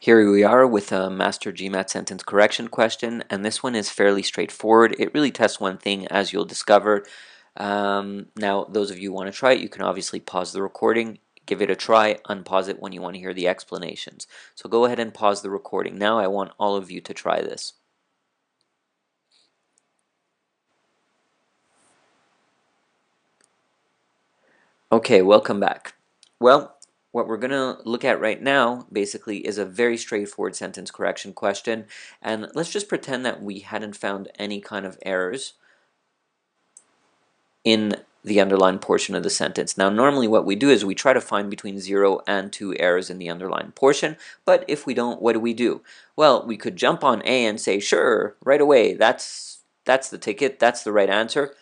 Here we are with a MasterGMAT sentence correction question, and this one is fairly straightforward. It really tests one thing, as you'll discover. Now, those of you who want to try it, you can obviously pause the recording, give it a try, unpause it when you want to hear the explanations. So go ahead and pause the recording. Now I want all of you to try this. Okay, welcome back. Well, what we're going to look at right now basically is a very straightforward sentence correction question, and let's just pretend that we hadn't found any kind of errors in the underlined portion of the sentence. Now, normally what we do is we try to find between 0 and 2 errors in the underlined portion, but if we don't, what do? Well, we could jump on A and say, sure, right away, that's the ticket, that's the right answer.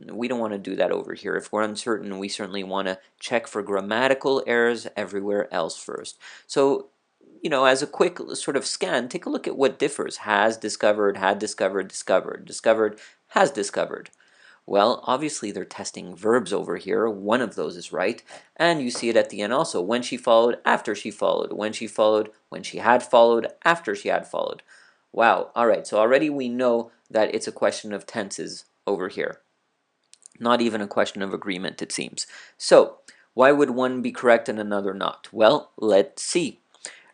We don't want to do that over here. If we're uncertain, we certainly want to check for grammatical errors everywhere else first. So, as a quick sort of scan, take a look at what differs. Has discovered, had discovered, discovered, discovered, has discovered. Well, obviously they're testing verbs over here. One of those is right. And you see it at the end also. When she followed, after she followed. When she followed, when she had followed, after she had followed. Wow. All right. So already we know that it's a question of tenses over here. Not even a question of agreement, it seems. So why would one be correct and another not? Well, let's see.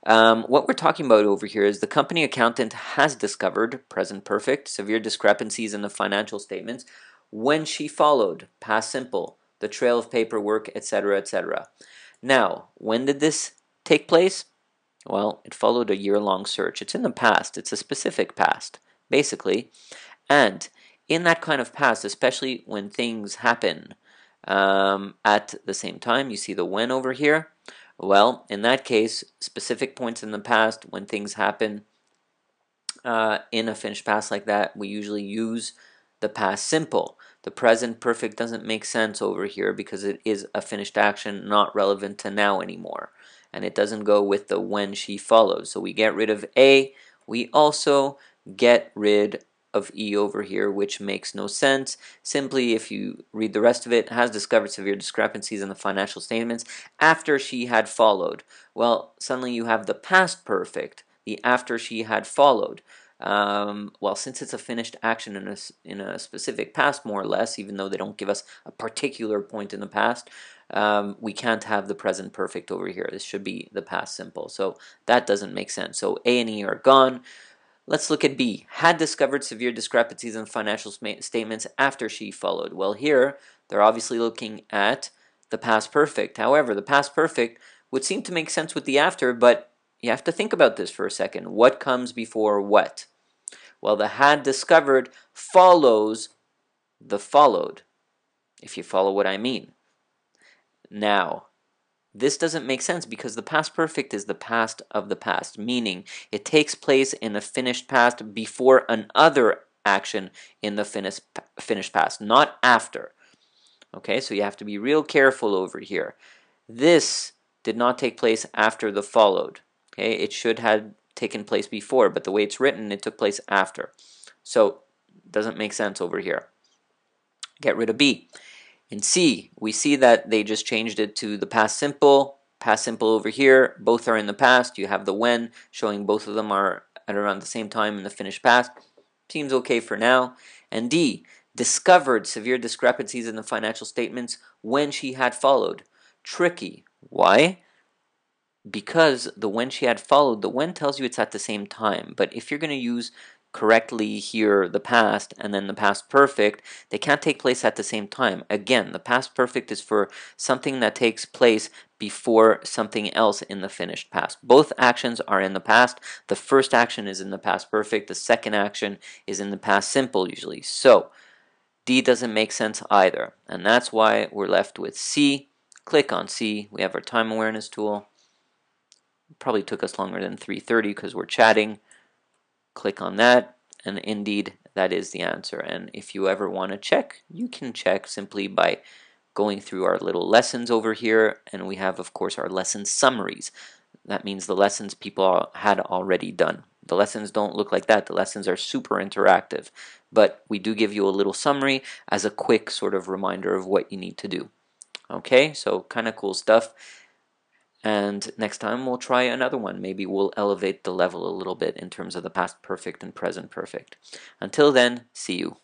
What we're talking about over here is the company accountant has discovered, present perfect, severe discrepancies in the financial statements when she followed, past simple, the trail of paperwork, etc., etc. Now, when did this take place? Well, it followed a year-long search. It's in the past. It's a specific past, basically. And in that kind of past, especially when things happen at the same time, you see the when over here. Well, in that case, specific points in the past when things happen in a finished past like that, we usually use the past simple. The present perfect doesn't make sense over here because it is a finished action not relevant to now anymore. And it doesn't go with the when she followed. So we get rid of A. We also get rid of E over here, which makes no sense. Simply, if you read the rest of it, has discovered severe discrepancies in the financial statements after she had followed. Well, suddenly you have the past perfect, the after she had followed. Well, since it's a finished action in a specific past, more or less, even though they don't give us a particular point in the past, we can't have the present perfect over here. This should be the past simple. So that doesn't make sense. So A and E are gone. Let's look at B. Had discovered severe discrepancies in financial statements after she followed. Well, here they're obviously looking at the past perfect. However, the past perfect would seem to make sense with the after, but you have to think about this for a second. What comes before what? Well, the had discovered follows the followed, if you follow what I mean. Now, this doesn't make sense because the past perfect is the past of the past, meaning it takes place in the finished past before another action in the finished past, not after. Okay, so you have to be real careful over here. This did not take place after the followed. Okay, it should have taken place before, but the way it's written, it took place after. So, it doesn't make sense over here. Get rid of B. In C, we see that they just changed it to the past simple over here. Both are in the past. You have the when, showing both of them are at around the same time in the finished past. Seems okay for now. And D, discovered severe discrepancies in the financial statements when she had followed. Tricky. Why? Because the when she had followed, the when tells you it's at the same time. But if you're going to use correctly here the past and then the past perfect, they can't take place at the same time. Again, the past perfect is for something that takes place before something else in the finished past. Both actions are in the past. The first action is in the past perfect. The second action is in the past simple usually. So D doesn't make sense either. And that's why we're left with C. Click on C. We have our time awareness tool. Probably took us longer than 3:30 because we're chatting. Click on that, and indeed that is the answer. And if you ever want to check, you can check simply by going through our little lessons over here, and we have of course our lesson summaries. That means the lessons people had already done. The lessons don't look like that. The lessons are super interactive, but we do give you a little summary as a quick sort of reminder of what you need to do. Okay, so kind of cool stuff. And next time we'll try another one. Maybe we'll elevate the level a little bit in terms of the past perfect and present perfect. Until then, see you.